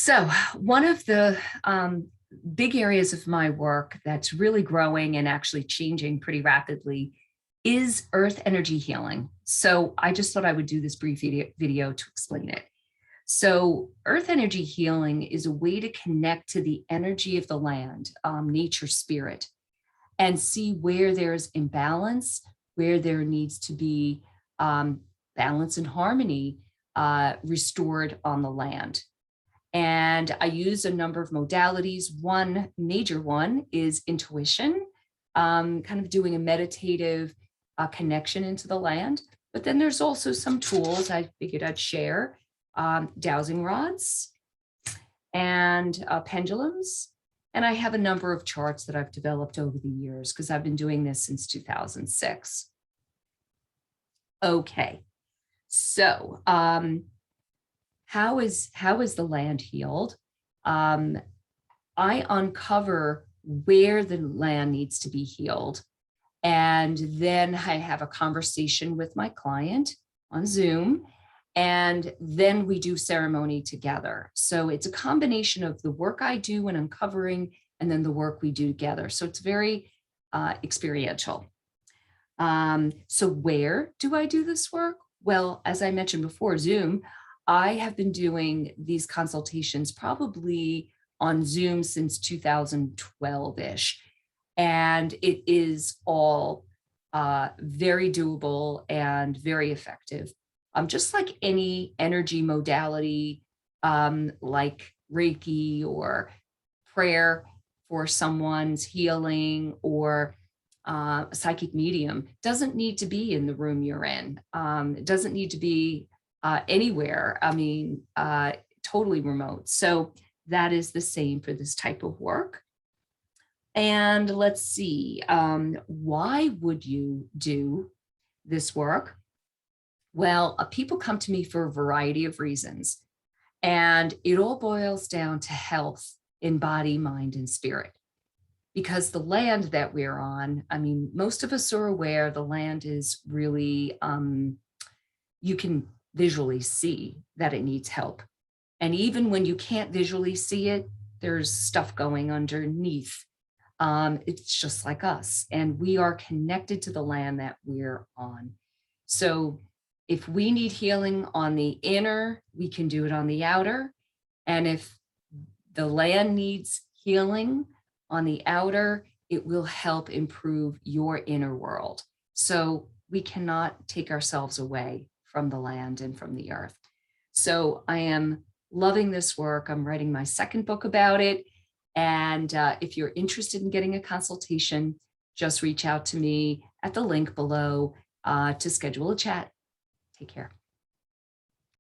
So one of the big areas of my work that's really growing and actually changing pretty rapidly is earth energy healing. So I just thought I would do this brief video to explain it. So earth energy healing is a way to connect to the energy of the land, nature spirit, and see where there's imbalance, where there needs to be balance and harmony restored on the land. And I use a number of modalities. One major one is intuition, kind of doing a meditative connection into the land. But then there's also some tools I figured I'd share, dowsing rods and pendulums. And I have a number of charts that I've developed over the years because I've been doing this since 2006. Okay, so how is the land healed? I uncover where the land needs to be healed. And then I have a conversation with my client on Zoom. And then we do ceremony together. So it's a combination of the work I do when uncovering and then the work we do together. So it's very experiential. So where do I do this work? Well, as I mentioned before, Zoom. I have been doing these consultations probably on Zoom since 2012-ish. And it is all very doable and very effective. Just like any energy modality, like Reiki or prayer for someone's healing or a psychic medium, doesn't need to be in the room you're in. It doesn't need to be anywhere. I mean, totally remote. So that is the same for this type of work. And let's see, why would you do this work? Well, people come to me for a variety of reasons, and it all boils down to health in body, mind, and spirit. Because the land that we're on, I mean, most of us are aware the land is really, you can visually see that it needs help. And even when you can't visually see it, there's stuff going underneath. It's just like us, and we are connected to the land that we're on. So if we need healing on the inner, we can do it on the outer. And if the land needs healing on the outer, it will help improve your inner world. So we cannot take ourselves away from the land and from the earth. So I am loving this work. I'm writing my second book about it. And if you're interested in getting a consultation, just reach out to me at the link below to schedule a chat. Take care.